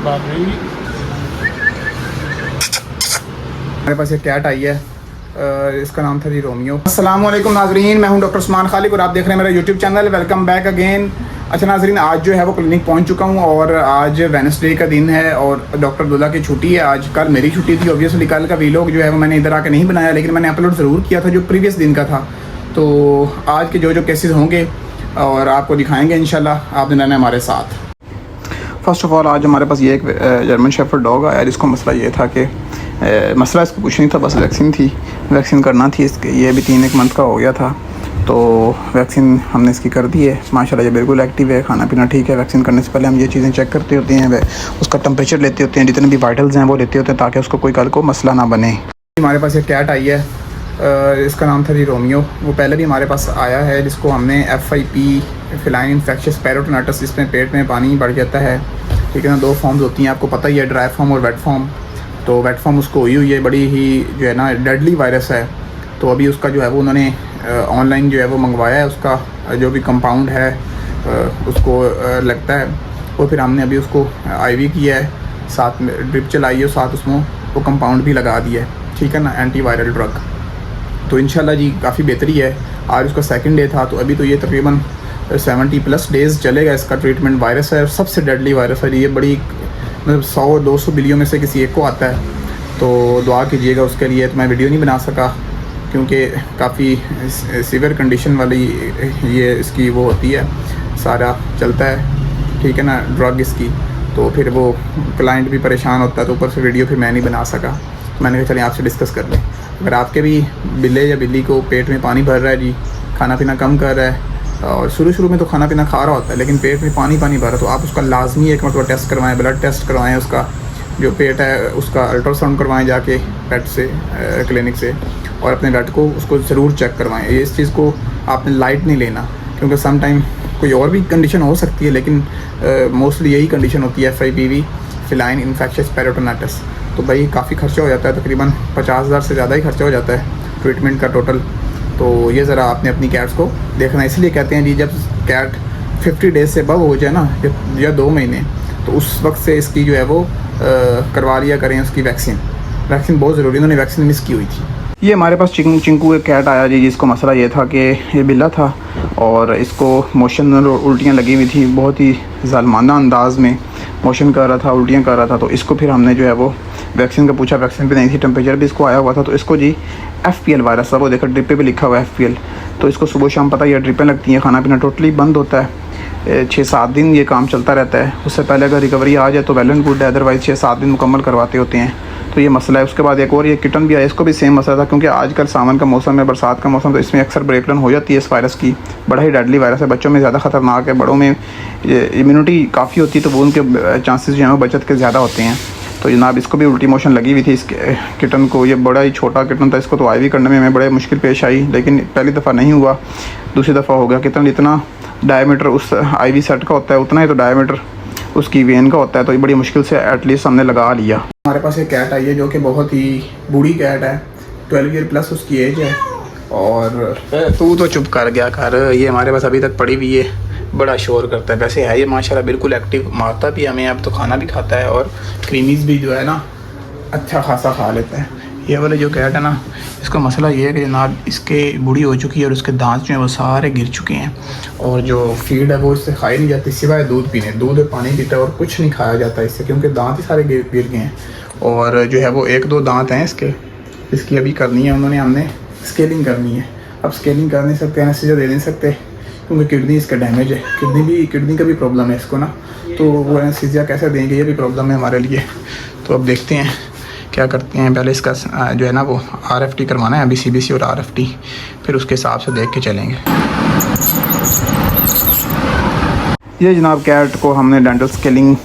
कर रही। मेरे पास एक कैट आई है, इसका नाम था जी रोमियो। अस्सलाम वालेकुम नाजरीन, मैं हूं डॉक्टर उस्मान खालिक और आप देख रहे हैं मेरा YouTube channel. Welcome back again. अच्छा नाजरीन, आज जो है वो क्लिनिक पहुंच चुका हूं और आज वेडनेसडे का दिन है और डॉक्टर अब्दुल्ला की छुट्टी है। आज कल मेरी छुट्टी थी, ऑब्वियसली कल का वीलॉग जो है वो मैंने इधर आके नहीं बनाया, लेकिन मैंने अपलोड ज़रूर किया था जो प्रीवियस दिन का था। तो आज के जो केसेस होंगे और आपको दिखाएँगे इंशाल्लाह, आप रहना हमारे साथ। फ़र्स्ट ऑफ़ ऑल आज हमारे पास ये एक जर्मन शेफर्ड डॉग आया जिसको मसला ये था कि मसला इसको कुछ नहीं था, बस वैक्सीन थी, वैक्सीन करना थी इसके। ये भी 3-1 मंथ का हो गया था, तो वैक्सीन हमने इसकी कर दी है। माशाल्लाह ये बिल्कुल एक्टिव है, खाना पीना ठीक है। वैक्सीन करने से पहले हम ये चीज़ें चेक करते होते हैं, उसका टेम्परेचर लेते होते हैं, जितने भी वाइटल्स हैं वो लेते होते हैं ताकि उसको कोई कल को मसला ना बने। हमारे पास एक कैट आई है, इसका नाम था जी रोमियो। वो पहले भी हमारे पास आया है, जिसको हमने FIP फेलाइन इन्फेक्शियस पेरिटोनाइटिस, जिसमें पेट में पानी बढ़ जाता है, ठीक है ना। 2 फॉर्म्स होती हैं, आपको पता ही है, ड्राई फॉर्म और वेट फॉर्म। तो वेट फॉर्म उसको हुई है, बड़ी ही जो है ना डेडली वायरस है। तो अभी उसका जो है वो उन्होंने ऑनलाइन जो है वो मंगवाया है, उसका जो भी कंपाउंड है उसको लगता है। और फिर हमने अभी उसको IV किया है, साथ में ड्रिप चलाई है, साथ उसमें वो कंपाउंड भी लगा दिया है, ठीक है ना, एंटीवायरल ड्रग। तो इंशाल्लाह जी काफ़ी बेहतरी है। आज उसका 2nd डे था, तो अभी तो ये तकरीबन 70+ डेज़ चलेगा इसका ट्रीटमेंट। वायरस है, सबसे डेडली वायरस है ये, बड़ी मतलब 100-200 बिलियन में से किसी एक को आता है। तो दुआ कीजिएगा उसके लिए। तो मैं वीडियो नहीं बना सका क्योंकि काफ़ी सीवियर कंडीशन वाली ये इसकी वो होती है, सारा चलता है, ठीक है ना, ड्रग इसकी। तो फिर वो क्लाइंट भी परेशान होता है, तो ऊपर से वीडियो फिर मैं नहीं बना सका। मैंने कहा चलिए आपसे डिस्कस कर लें। अगर आपके भी बिल्ले या बिल्ली को पेट में पानी भर रहा है जी, खाना पीना कम कर रहा है, और शुरू में तो खाना पीना खा रहा होता है लेकिन पेट में पानी भर रहा है, तो आप उसका लाजमी एक मतलब टेस्ट करवाएं, ब्लड टेस्ट करवाएं, उसका जो पेट है उसका अल्ट्रासाउंड करवाएं जाके पेट से, क्लिनिक से, और अपने वेट को उसको ज़रूर चेक करवाएं। ये इस चीज़ को आपने लाइट नहीं लेना, क्योंकि सम टाइम कोई और भी कंडीशन हो सकती है, लेकिन मोस्टली यही कंडीशन होती है, FIPV फेलाइन इन्फेक्शियस पेरिटोनाइटिस। तो भाई काफ़ी खर्चा हो जाता है, तकरीबन 50,000 से ज़्यादा ही खर्चा हो जाता है ट्रीटमेंट का टोटल। तो ये ज़रा आपने अपनी कैट्स को देखना। इसलिए कहते हैं जी, जब कैट 50 डेज़ से अबव हो जाए ना, या 2 महीने, तो उस वक्त से इसकी जो है वो करवा लिया करें उसकी वैक्सीन बहुत ज़रूरी। उन्होंने वैक्सीन मिस की हुई थी। ये हमारे पास चिंकू एक कैट आया जी, जिसको मसला ये था कि ये बिल्ला था और इसको मोशन और उल्टियाँ लगी हुई थी, बहुत ही ज़ालमाना अंदाज में मोशन कर रहा था, उल्टियाँ कर रहा था। तो इसको फिर हमने जो है वो वैक्सीन का पूछा, वैक्सीन भी नहीं थी, टेम्परेचर भी इसको आया हुआ था। तो इसको जी FPL वायरस था, वो देखा ड्रिप पे भी लिखा हुआ है FPL। तो इसको सुबह शाम पता ही है ड्रिपें लगती हैं, खाना पीना टोटली बंद होता है। 6-7 दिन ये काम चलता रहता है। उससे पहले अगर रिकवरी आ जाए तो वेल एंड गुड है, अदरवाइज़ 6-7 दिन मुकम्मल करवाते होते हैं। तो ये मसला है। उसके बाद एक और ये किटन भी आया, इसको भी सेम मसला था, क्योंकि आजकल सावन का मौसम है, बरसात का मौसम, तो इसमें अक्सर ब्रेक रन हो जाती है इस वायरस की। बड़ा ही डेडली वायरस है, बच्चों में ज़्यादा ख़तरनाक है, बड़ों में इम्यूनिटी काफ़ी होती है, तो वो उनके चांसेस जो हैं वो बचत के ज़्यादा होते हैं। तो जनाब इसको भी उल्टी मोशन लगी हुई थी इसके किटन को। ये बड़ा ही छोटा किटन था, इसको तो IV करने में हमें बड़े मुश्किल पेश आई, लेकिन पहली दफ़ा नहीं हुआ, दूसरी दफ़ा हो गया। किटन इतना डायमीटर उस IV सेट का होता है, उतना ही तो डायमीटर उसकी वेन का होता है, तो ये बड़ी मुश्किल से एटलीस्ट हमने लगा लिया। हमारे पास एक कैट आई है जो कि बहुत ही बूढ़ी कैट है, 12 ईयर प्लस उसकी एज है। और तू तो चुप कर गया कर, ये हमारे पास अभी तक पड़ी हुई है, बड़ा शोर करता है। वैसे है ये माशाल्लाह बिल्कुल एक्टिव, मारता भी हमें, अब तो खाना भी खाता है और क्रीमीज़ भी जो है ना अच्छा खासा खा लेता है। ये वाले जो कैट है ना, इसका मसला ये है कि जनाब इसके बूढ़ी हो चुकी है और उसके दांत जो हैं वो सारे गिर चुके हैं, और जो फीड है वो इससे खाई नहीं जाती सिवाय दूध पीने। दूध और पानी पीता है और कुछ नहीं खाया जाता इससे, क्योंकि दांत ही सारे गिर गए हैं। और जो है वो 1-2 दांत हैं इसकी अभी करनी है उन्होंने, हमने स्केलिंग करनी है। अब स्केलिंग कर नहीं सकते, एनेस्थीसिया दे नहीं सकते, क्योंकि किडनी इसका डैमेज है, किडनी का भी प्रॉब्लम है इसको ना, तो वो एनेस्थीसिया कैसे देंगे, ये भी प्रॉब्लम है हमारे लिए। तो अब देखते हैं क्या करते हैं। पहले इसका जो है ना वो RFT करवाना है, अभी CBC और RFT, फिर उसके हिसाब से देख के चलेंगे। ये जनाब कैट को हमने डेंटल स्केलिंग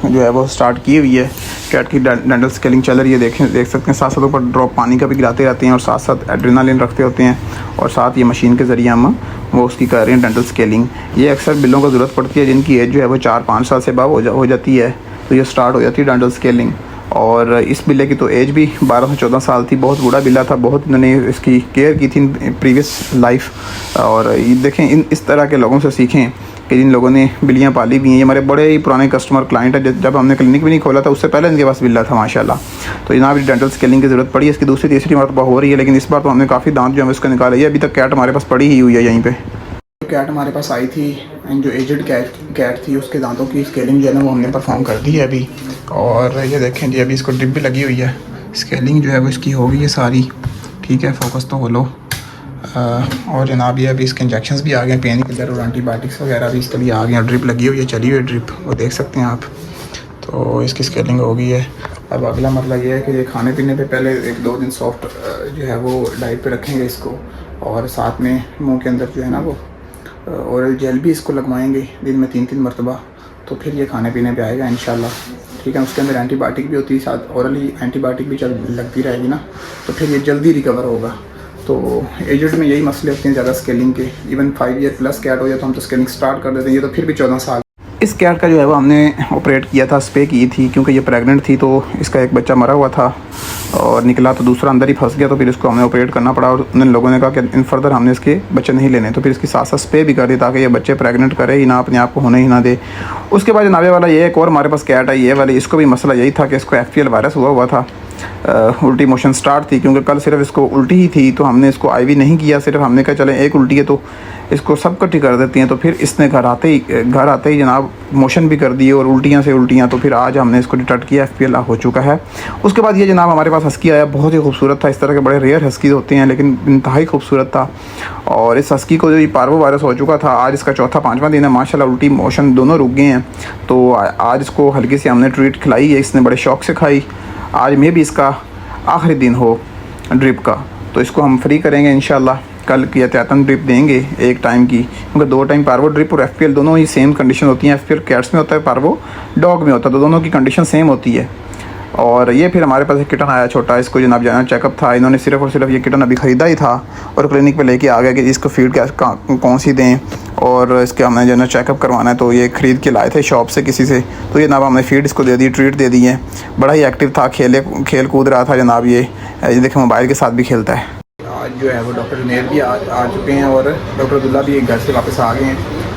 जो है वो स्टार्ट की हुई है। कैट की डेंटल स्केलिंग चल रही है, देख सकते हैं। साथ साथ ऊपर ड्रॉप पानी का भी गिराते रहते हैं और साथ साथ एड्रेनालिन रखते होते हैं, और साथ ये मशीन के ज़रिए हम वो उसकी कर रहे हैं डेंटल स्केलिंग। ये अक्सर बिलों को ज़रूरत पड़ती है जिनकी एज जो है वो 4-5 साल से अबव हो जाती है, तो ये स्टार्ट हो जाती है डेंटल स्केलिंग। और इस बिल्ले की तो एज भी 12 से 14 साल थी, बहुत बूढ़ा बिल्ला था, बहुत इन्होंने इसकी केयर की थी प्रीवियस लाइफ। और ये देखें, इस तरह के लोगों से सीखें कि जिन लोगों ने बिल्लियाँ पाली हुई हैं। ये हमारे बड़े ही पुराने कस्टमर क्लाइंट है। जब हमने क्लिनिक भी नहीं खोला था उससे पहले इनके पास बिल्ला था माशाल्लाह। तो जनाब डेंटल स्केलिंग की ज़रूरत पड़ी है, इसकी दूसरी तीसरी मरतबा हो रही है, लेकिन इस बार तो हमने काफ़ी दांत जो है उसका निकाले है। अभी तक कैट हमारे पास पड़ी ही हुई है यहीं पर। कैट हमारे पास आई थी, जो एजड कैट थी उसके दांतों की स्केलिंग जो है ना वो हमने परफॉर्म कर दी है अभी। और ये देखें जी, अभी इसको ड्रिप भी लगी हुई है। स्केलिंग जो है वो इसकी हो गई है सारी, ठीक है। फोकस तो बोलो। और जनाब ये अभी इसके इंजेक्शंस भी आ गए, पेन किलर और एंटीबायोटिक्स वगैरह भी इसके लिए आ गए हैं। ड्रिप लगी हुई है, चली हुई ड्रिप, वो देख सकते हैं आप। तो इसकी स्केलिंग हो गई है। अब अगला मसला ये है कि ये खाने पीने पे पहले 1-2 दिन सॉफ्ट जो है वो डाइट पे रखेंगे इसको, और साथ में मुंह के अंदर जो है ना वो ओरल जेल भी इसको लगवाएंगे दिन में 3-3 मरतबा। तो फिर ये खाने पीने पे आएगा इंशाल्लाह, ठीक है। उसके अंदर एंटीबायोटिक भी होती है, साथ ओरली एंटीबायोटिक भी लगती रहेगी ना, तो फिर ये जल्दी रिकवर होगा। तो एजड में यही मसले होते हैं ज़्यादा स्केलिंग के। इवन 5 ईयर प्लस कैट हो जाए तो हम तो स्केलिंग स्टार्ट कर देते हैं, ये तो फिर भी 14 साल। इस कैट का जो है वो हमने ऑपरेट किया था, स्प्रे की थी, क्योंकि ये प्रेग्नेंट थी। तो इसका एक बच्चा मरा हुआ था और निकला तो दूसरा अंदर ही फंस गया, तो फिर इसको हमने ऑपरेट करना पड़ा। और उन लोगों ने कहा कि इन फर्दर हमने इसके बच्चे नहीं लेने, तो फिर इसकी साथ साथ स्प्रे भी कर दी ताकि ये बच्चे प्रेग्नेंट करे ही ना, अपने आप को होने ही ना दे। उसके बाद नावे वाला ये एक और हमारे पास कैट आई है वाली, इसको भी मसला यही था कि इसको FPL वायरस हुआ था। उल्टी मोशन स्टार्ट थी, क्योंकि कल सिर्फ इसको उल्टी ही थी, तो हमने इसको IV नहीं किया। सिर्फ हमने कहा चलें एक उल्टी है तो इसको सब इकट्ठी कर देती हैं। तो फिर इसने घर आते ही जनाब मोशन भी कर दिए और उल्टियाँ से उल्टियाँ। तो फिर आज हमने इसको डिटेक्ट किया, FPL हो चुका है। उसके बाद ये जनाब हमारे पास हस्की आया, बहुत ही खूबसूरत था। इस तरह के बड़े रेयर हस्की होते हैं, लेकिन इंतहाई खूबसूरत था। और इस हस्की को जो ये पार्वो वायरस हो चुका था, आज इसका 4था-5वां दिन है। माशाल्लाह उल्टी मोशन दोनों रुक गए हैं। तो आज इसको हल्की सी हमने ट्रीट खिलाई है, इसने बड़े शौक़ से खाई। आज में भी इसका आखिरी दिन हो ड्रिप का, तो इसको हम फ्री करेंगे इंशाल्लाह। कल की एहतियातन ड्रिप देंगे एक टाइम की, क्योंकि 2 टाइम पार्वो ड्रिप और FPL दोनों ही सेम कंडीशन होती हैं। FPL कैट्स में होता है, पार्वो डॉग में होता है, तो दोनों की कंडीशन सेम होती है। और ये फिर हमारे पास एक किटन आया छोटा, इसको जनाब जाना चेकअप था। इन्होंने सिर्फ और सिर्फ ये किटन अभी ख़रीदा ही था और क्लिनिक पे लेके आ गए कि इसको फीड कौन सी दें, और इसके हमने जो है चेकअप करवाना है। तो ये ख़रीद के लाए थे शॉप से किसी से, तो ये जनाब हमने फीड इसको दे दी, ट्रीट दे दी है। बड़ा ही एक्टिव था, खेल कूद रहा था जनाब। ये देखें मोबाइल के साथ भी खेलता है। आज जो है वो डॉक्टर जुनेर भी आ चुके हैं और डॉक्टर अब्दुल्ला भी एक घर से वापस आ गए हैं।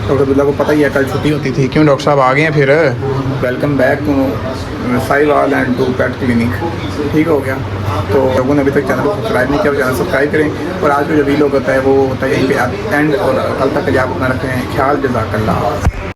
डॉक्टर अब्दुल्ला को पता ही है कल छुट्टी होती थी। क्यों डॉक्टर साहब आ गए हैं फिर? Welcome back to Sahiwal and to pet clinic. ठीक हो गया। तो लोगों ने अभी तक चैनल को सब्सक्राइब नहीं किया, चैनल सब्सक्राइब करें। और आज जो वीडियो होता है वो होता है यहीं पे एंड, और कल तक के लिए आप अपना रखें ख्याल। जज़ाकल्लाह।